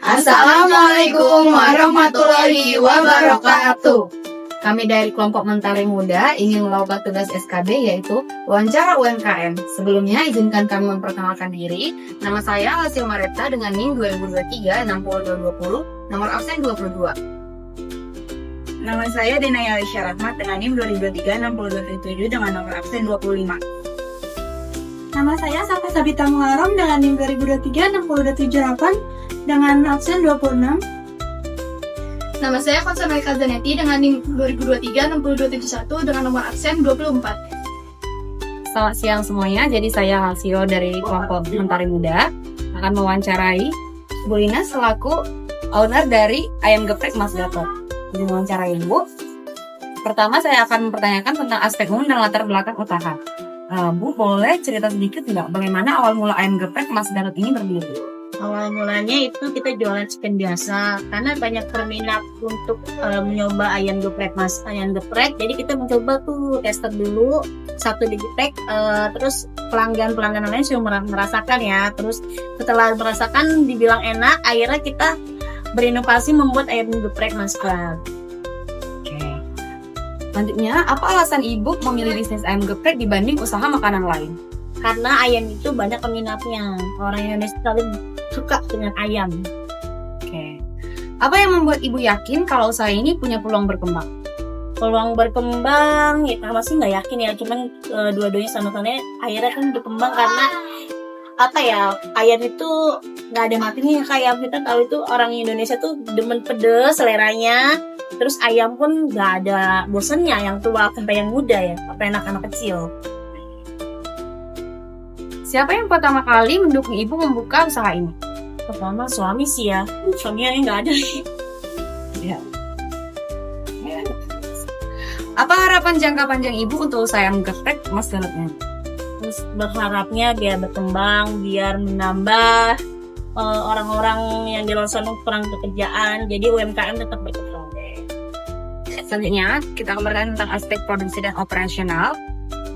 Assalamualaikum warahmatullahi wabarakatuh. Kami dari kelompok Mentari Muda ingin melakukan tugas SKB yaitu wawancara UMKM. Sebelumnya izinkan kami memperkenalkan diri. Nama saya Hasil Mareta dengan NIM 2023 6220, nomor absen 22. Nama saya Denaya Alisya Rahmat dengan NIM 2023 6227 dengan nomor absen 25. Nama saya Safa Sabita Muharram dengan NIM 2023 6278 dengan absen 26. Nama saya Konsa Melika Zanetti dengan NIM 2023 6271 dengan nomor absen 24. Selamat siang semuanya, jadi saya Halsio dari kelompok Mentari Muda akan mewawancarai Bu Lina selaku owner dari Ayam Geprek Mas Gatot. Jadi mewawancarai Bu. Pertama saya akan mempertanyakan tentang aspek umum dan latar belakang usaha. Bu, boleh cerita sedikit nggak bagaimana awal mula Ayam Geprek Mas Gatot ini berdiri? Awal mulanya itu kita jualan chicken biasa karena banyak peminat untuk mencoba ayam geprek ayam geprek. Jadi kita mencoba tuh tester dulu satu di geprek, terus pelanggan lain sudah merasakan ya. Terus setelah merasakan dibilang enak, akhirnya kita berinovasi membuat ayam geprek Mas Gatot. Oke. Selanjutnya, apa alasan Ibu memilih bisnis ayam geprek dibanding usaha makanan lain? Karena ayam itu banyak peminatnya. Orang Indonesia paling suka dengan ayam. Oke. Apa yang membuat Ibu yakin kalau usaha ini punya peluang berkembang? Peluang berkembang, ya masih nggak yakin ya. Cuman dua-duanya sama-sama akhirnya kan berkembang karena apa ya, ayam itu nggak ada matinya. Kayak kita tahu itu orang Indonesia tuh demen pedes seleranya. Terus ayam pun nggak ada bosannya, yang tua sampai yang muda ya, apa anak-anak kecil. Siapa yang pertama kali mendukung Ibu membuka usaha ini? Pertama suami sih ya, suaminya nggak ada. Ya. Apa harapan jangka panjang Ibu untuk usaha Ayam Geprek Mas Gatot ini? Terus berharapnya biar berkembang, biar menambah orang-orang yang di luar sana kurang pekerjaan, jadi UMKM tetap berkembang. Selanjutnya, kita akan berbicara tentang aspek produksi dan operasional.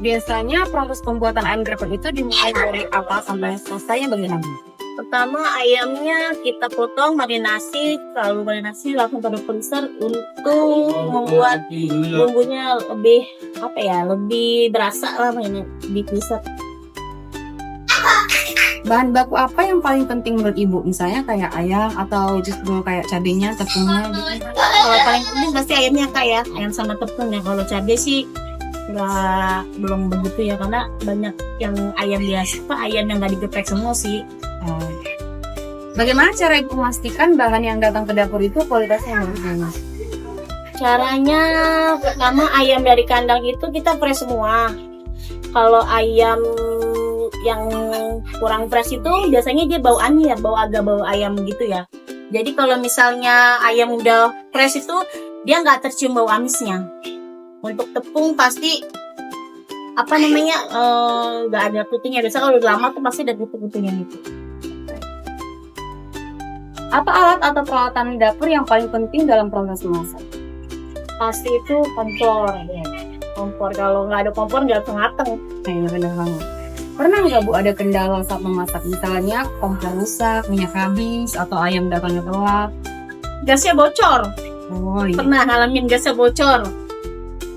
Biasanya proses pembuatan ayam geprek itu dimulai dari apa sampai selesainya bagaimana? Pertama ayamnya kita potong, marinasi, lalu marinasi langsung taruh freezer untuk membuat bumbunya lebih lebih berasa lah mainnya di freezer. Bahan baku apa yang paling penting menurut Ibu? Misalnya kayak ayam atau justru kayak cabenya, tepungnya gitu? Kalau paling penting pasti ayamnya kayak ayam sama tepung ya. Kalau cabai sih belum begitu ya, karena banyak yang ayam biasa, ayam yang nggak digeprek semua sih. Bagaimana cara Ibu memastikan bahan yang datang ke dapur itu kualitasnya bagus? Caranya pertama ayam dari kandang itu kita fresh semua. Kalau ayam yang kurang fresh itu biasanya dia bau agak bau ayam gitu ya. Jadi kalau misalnya ayam udah fresh itu dia nggak tercium bau amisnya. Untuk tepung pasti nggak ada putihnya. Biasa kalau udah lama tuh pasti ada putih-putihnya gitu. Apa alat atau peralatan dapur yang paling penting dalam proses memasak? Pasti itu kompor. Kompor, kalau nggak ada kompor nggak mateng. Iya benar banget. Pernah nggak Bu ada kendala saat memasak? Misalnya kompor rusak, minyak habis, atau ayam datangnya telat? Gasnya bocor. Oh iya. Pernah ngalamin gasnya bocor.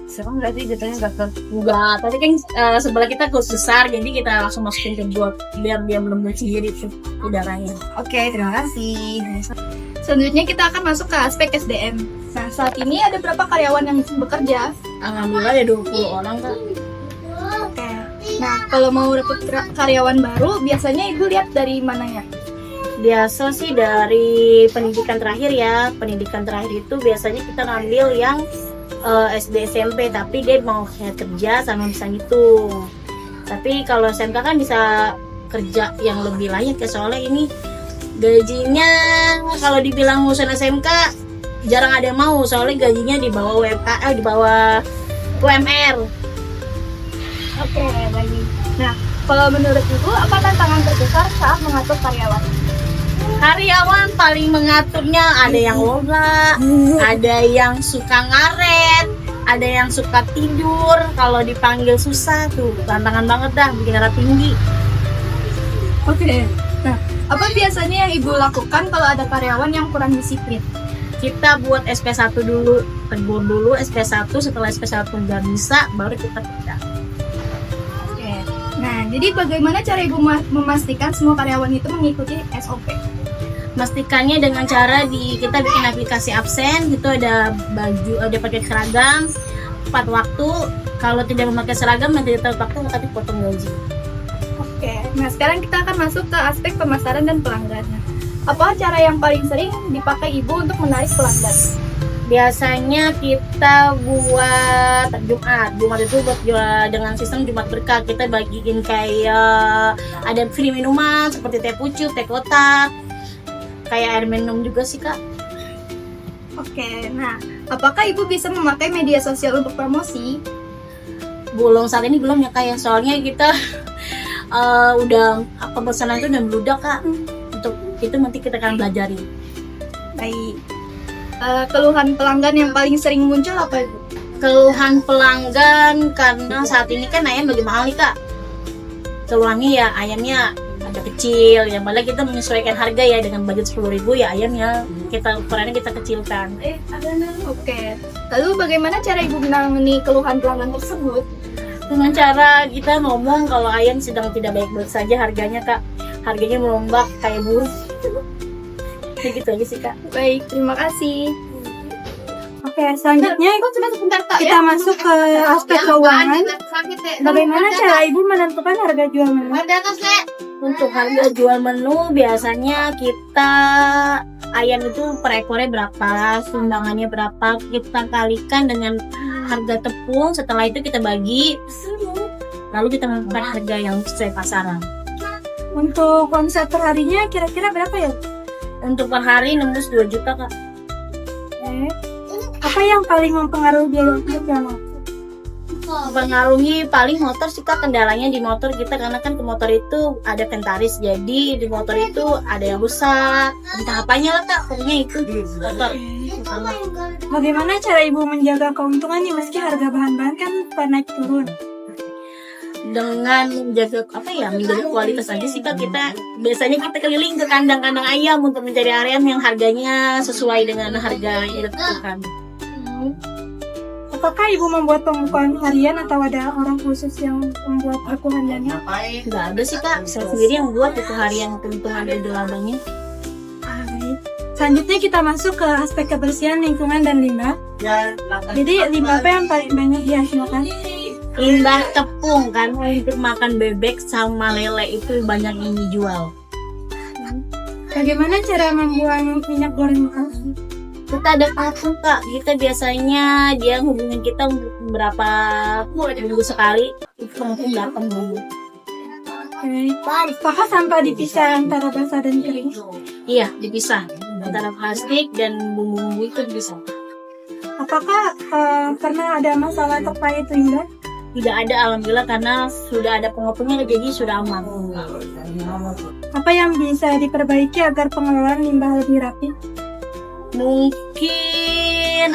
Sekarang nggak sih jatuhnya gatel? Enggak, tadi kan sebelah kita khusus besar, jadi kita langsung masukin ke got biar dia melembut sendiri tuh udaranya. Oke, terima kasih. Selanjutnya kita akan masuk ke aspek SDM. Nah, saat ini ada berapa karyawan yang bekerja? Alhamdulillah ada 20 orang Kak. Oke. Nah, kalau mau rekrut karyawan baru, biasanya Ibu lihat dari mananya? Biasa sih dari pendidikan terakhir ya. Pendidikan terakhir itu biasanya kita ngambil yang SD SMP, tapi dia mau kerja sama bisa gitu. Tapi kalau SMK kan bisa kerja yang lebih layak ya, soalnya ini gajinya kalau dibilang lulusan SMK jarang ada yang mau, soalnya gajinya di bawah di bawah UMR. Oke, baik. Nah, kalau menurut Ibu, apa tantangan terbesar saat mengatur karyawan? Karyawan paling mengaturnya ada yang loga, ada yang suka ngaret, ada yang suka tidur, kalau dipanggil susah tuh, tantangan banget dah, bikin darah tinggi. Oke. Nah, Apa biasanya yang Ibu lakukan kalau ada karyawan yang kurang disiplin? Kita buat SP1 dulu, tegur dulu SP1, setelah SP1 nggak bisa, baru kita kerja. Oke. Nah, jadi bagaimana cara Ibu memastikan semua karyawan itu mengikuti SOP? Memastikannya dengan cara kita bikin aplikasi absen, itu ada baju, ada pakai seragam, tepat waktu. Kalau tidak memakai seragam, nanti tepat waktu maka dipotong gaji. Oke. Nah, sekarang kita akan masuk ke aspek pemasaran dan pelanggan. Apa cara yang paling sering dipakai Ibu untuk menarik pelanggan? Biasanya kita buat Jumat itu buat jual dengan sistem Jumat berkah. Kita bagiin kayak ada free minuman seperti teh pucuk, teh kotak, kayak air minum juga sih Kak. Oke. Nah, apakah Ibu bisa memakai media sosial untuk promosi? Saat ini belum ya Kak ya, soalnya kita udah pemesanan itu udah meludak Kak. Untuk itu nanti kita akan belajarin. Baik. Keluhan pelanggan yang paling sering muncul apa Ibu? Keluhan pelanggan karena saat ini kan ayam lagi mahal nih Kak. Keluhannya ya ayamnya agak kecil, ya malah kita menyesuaikan harga ya dengan budget 10.000 ya ayamnya ukurannya kita kecilkan. Oke. Lalu bagaimana cara Ibu menangani keluhan pelanggan tersebut? Dengan cara kita ngomong kalau ayam sedang tidak baik-baik saja harganya Kak. Harganya merombak kayak burung. Gitu aja sih Kak. Baik, terima kasih. Oke, selanjutnya kita masuk ke aspek keuangan. Bagaimana cara Ibu menentukan harga jual menu? Untuk harga jual menu biasanya kita ayam itu per ekornya berapa, sumbangannya berapa, kita kalikan dengan harga tepung. Setelah itu kita bagi, lalu kita menentukan harga yang sesuai pasaran. Untuk omset perharinya kira-kira berapa ya? Untuk per hari nembus 2 juta Kak. Apa yang paling mempengaruhi biaya hidup? Mempengaruhi paling motor sih Kak, kendalanya di motor kita karena kan ke motor itu ada kentaris, jadi di motor itu ada yang rusak, entah apanya lah Kak, pokoknya itu motor. Bagaimana cara Ibu menjaga keuntungan nih meski harga bahan-bahan kan naik turun? Dengan menjaga menjaga kualitas aja sih Kak. Kita biasanya kita keliling ke kandang-kandang ayam untuk mencari ayam yang harganya sesuai dengan harga yang ditentukan. Apakah Ibu membuat pembukuan harian atau ada orang khusus yang membuat buku hariannya? Nggak ada sih Kak, saya sendiri yang buat buku harian keuntungan dan labangnya. Selanjutnya kita masuk ke aspek kebersihan lingkungan dan limbah. Jadi limbah apa yang paling banyak dihasilkan? Limbah tepung kan, untuk makan bebek sama lele itu banyak yang dijual. Bagaimana cara membuang minyak goreng bekas? Kita ada platform Kak, kita biasanya dia hubungin kita berapa minggu sekali, itu mungkin 8 minggu. Apakah sampah dipisah antara basah dan kering? Iya, dipisah antara plastik dan bumbu-bumbu itu dipisah. Apakah pernah ada masalah terkait limbah? Tidak ada, alhamdulillah, karena sudah ada pengepulnya jadi sudah aman. Apa yang bisa diperbaiki agar pengelolaan limbah lebih rapi? Mungkin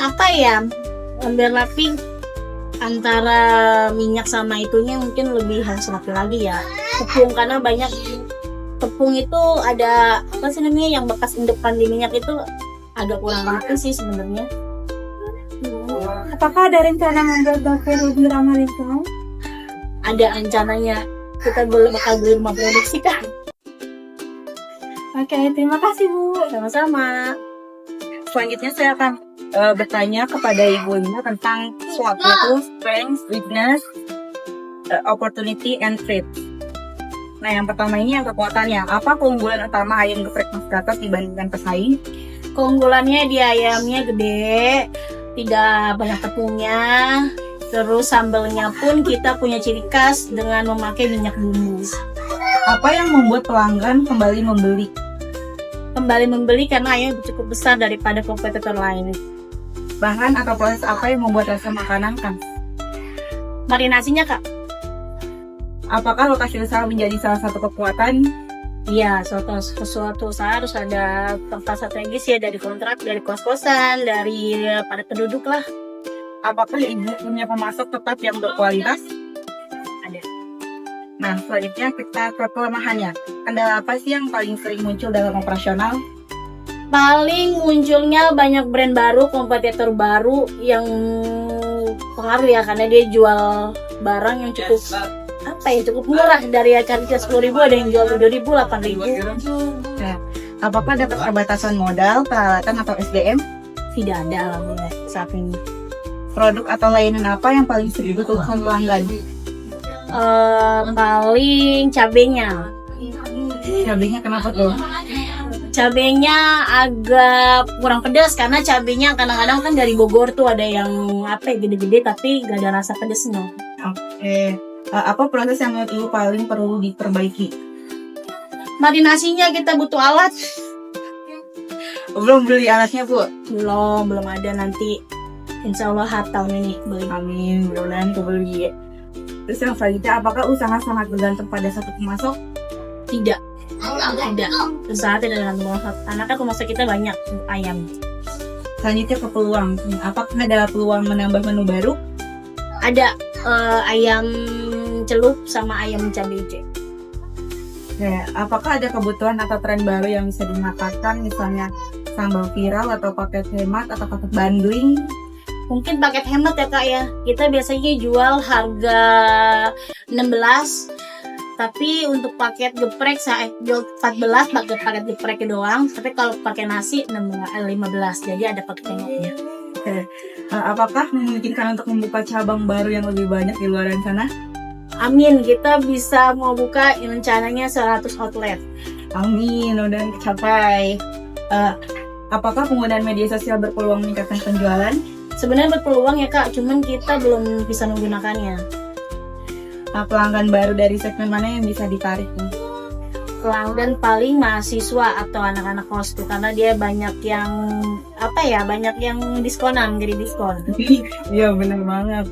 ambil rapi antara minyak sama itunya mungkin lebih harus rapi lagi ya. Tepung, karena banyak tepung itu ada yang bekas endepan di minyak itu agak kurang rapi sih sebenarnya. Apakah ada rencana membuat dapur lebih ramah lingkungan? Ada rencananya, kita bakal beli rumah produksi Kak. Oke, terima kasih Bu. Sama-sama. Selanjutnya saya akan bertanya kepada Ibu Lina tentang SWOT, yaitu Strength, Weakness, Opportunity, and Threat. Nah, yang pertama ini yang kekuatannya. Apa keunggulan utama ayam geprek Mas Gatot dibandingkan pesaing? Keunggulannya dia ayamnya gede, tidak banyak tepungnya, terus sambalnya pun kita punya ciri khas dengan memakai minyak bumbu. Apa yang membuat pelanggan kembali membeli? Kembali membeli karena ayam cukup besar daripada kompetitor lain. Bahan atau proses apa yang membuat rasa makanan kan? Marinasinya Kak. Apakah lokasi usaha menjadi salah satu kekuatan? Iya, suatu usaha harus ada tempat strategis ya, dari kontrak, dari kos-kosan, dari para penduduk lah. Apakah Ibu punya pemasok tetap yang berkualitas? Ada. Nah, selanjutnya kita ke kelemahannya. Kendala apa sih yang paling sering muncul dalam operasional? Paling munculnya banyak brand baru, kompetitor baru yang pengaruh ya, karena dia jual barang yang cukup murah. Dari harga 10.000 ada yang jual 7.000, 8.000. Nah, apakah ada keterbatasan modal, peralatan, atau SDM? Tidak ada alhamdulillah saat ini. Produk atau layanan apa yang paling sering dibutuhkan pelanggan? Paling cabenya. Cabenya kenapa tuh? Cabenya agak kurang pedas karena cabenya kadang-kadang kan dari Bogor tuh ada yang gede-gede tapi gak ada rasa pedesnya. Oke. Apa proses yang menurut Ibu paling perlu diperbaiki? Marinasinya kita butuh alat. Belum beli alatnya, Bu? Belum ada, nanti insya Allah tahun ini beli. Amin, mudah-mudahan kebeli. Terus yang selanjutnya, apakah usaha sangat bergantung pada satu pemasok? Tidak. Usaha tidak dengan pemasok. Karena kan pemasok kita banyak ayam. Selanjutnya ke peluang. Apakah ada peluang menambah menu baru? Ada ayam celup sama ayam cabai hijau. Ya, apakah ada kebutuhan atau tren baru yang bisa dimanfaatkan, misalnya sambal viral atau paket hemat atau paket bundling? Mungkin paket hemat ya Kak ya. Kita biasanya jual harga 16, tapi untuk paket geprek saya jual 14 paket gepreknya doang. Tapi kalau pakai nasi 15, jadi ada paket hematnya. Oke. Apakah memungkinkan untuk membuka cabang baru yang lebih banyak di luar sana? Amin, kita bisa mau buka rencananya 100 outlet. Amin, udah tercapai. Apakah penggunaan media sosial berpeluang meningkatkan penjualan? Sebenarnya berpeluang ya Kak, cuman kita belum bisa menggunakannya. Pelanggan baru dari segmen mana yang bisa ditarik nih? Pelanggan paling mahasiswa atau anak-anak kos tuh, karena dia banyak yang diskonan, jadi diskon. Iya, bener banget.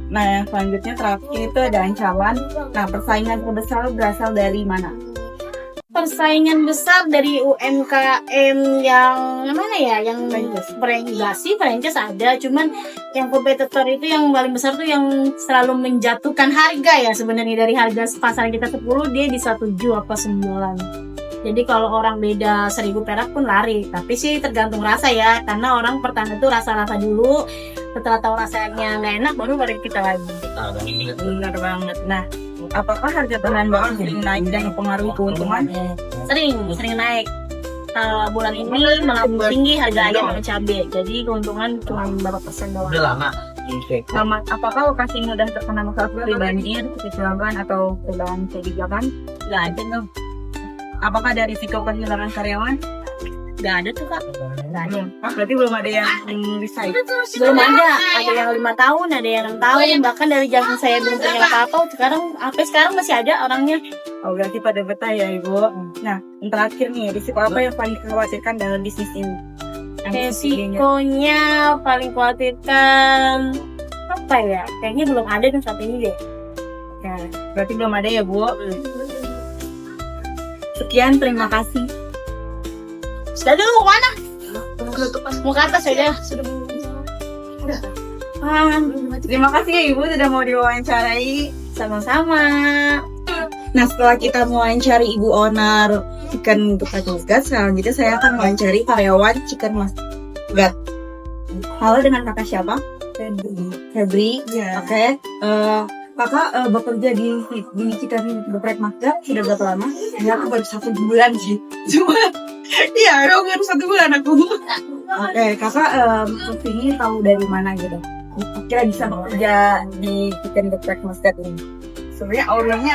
Nah, yang selanjutnya terakhir itu ada ancaman. Nah, persaingan terbesar berasal dari mana? Persaingan besar dari UMKM yang mana ya? Yang franchise ada, cuman yang kompetitor itu yang paling besar tuh yang selalu menjatuhkan harga ya, sebenarnya dari harga pasaran kita 10 dia bisa 7 apa 9. Jadi kalau orang beda 1.000 perak pun lari, tapi sih tergantung rasa ya, karena orang pertama itu rasa-rasa dulu, setelah tahu rasanya nggak enak baru kita lagi. Benar banget. Nah, apakah harga bahan baku sering naik dan mempengaruhi keuntungan? Sering naik. Bulan ini melambung tinggi harga ayam sama cabai, jadi keuntungan cuma berapa persen doang. Udah lama. Apakah lokasi ini udah terkena masalah seperti banjir, kecelakaan, atau perubahan kebijakan? Nggak ada tuh. Apakah ada risiko kehilangan karyawan? Nggak ada tuh Kak. Nggak ada. Berarti belum ada yang resign. Belum ada yang 5 tahun, ada yang 6 tahun, bahkan dari zaman saya belum punya apa-apa, sekarang masih ada orangnya. Oh, berarti pada betah ya Ibu. Nah, yang terakhir nih, risiko apa yang paling dikhawatirkan dalam bisnis ini? Resikonya paling khawatirkan apa ya? Kayaknya belum ada tuh saat ini deh. Ya, berarti belum ada ya Bu. Sekian, terima kasih. Sudah dulu mau kemana? Mau ke atas ya sudah. Terima kasih ya Ibu sudah mau diwawancarai. Sama-sama. Nah, setelah kita mewawancari Ibu owner Chicken Mas Gat, selanjutnya saya akan mewawancari karyawan Chicken Mas Gat. Halo, dengan kakak siapa? Febri. Ya. Oke. Kakak bekerja di Chicken Mas Gat sudah berapa lama? Ya, aku baru 1 bulan sih. Cuma, iya, aku baru 1 bulan aku. Oke, kakak ini tahu dari mana gitu? Kira bisa bekerja di Chicken Mas Gat ini? Sebenarnya ownernya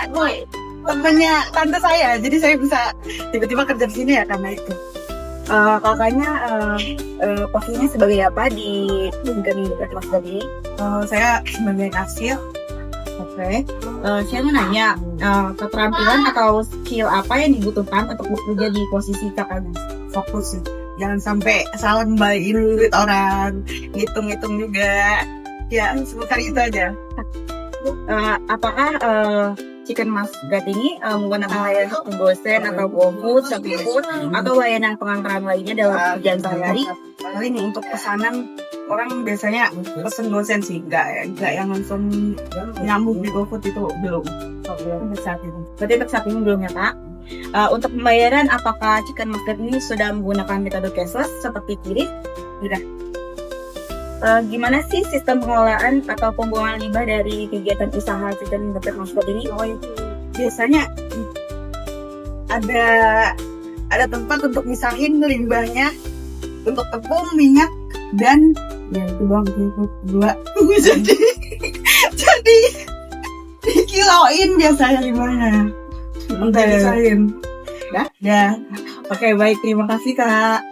temennya tante saya, jadi saya bisa tiba-tiba kerja di sini ya karena itu. Kakaknya posisinya sebagai apa di Chicken Mas Gat ini? Saya sebagai kasir. Oke. Saya mau nanya, keterampilan atau skill apa yang dibutuhkan untuk bekerja di posisi kakaknya? Fokus sih. Jangan sampai salah ngembaliin duit orang, ngitung-ngitung juga. Ya, sebentar itu aja. Apakah Chicken Mas Gat ini menggunakan layanan GoSend atau GoFood, ShopeeFood, atau layanan pengantaran lainnya dalam pekerjaan sehari-hari? Ini untuk pesanan orang biasanya pesen dosen sih, nggak yang langsung nyambung di GoFood itu belum. Untuk saat ini. Berarti untuk saat ini belum ya Kak. Untuk pembayaran, apakah Chicken Market ini sudah menggunakan metode cashless seperti kiri? Tidak. Gimana sih sistem pengelolaan atau pembuangan limbah dari kegiatan usaha Chicken Market ini? Oh, biasanya ada tempat untuk misahin limbahnya untuk tepung, minyak, dan ya itu doang itu dua. jadi dikiloin biasanya limbahnya. Untuk misahin. Ya. Oke, baik, terima kasih Kak.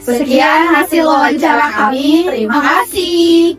Sekian hasil wawancara kami. Terima kasih.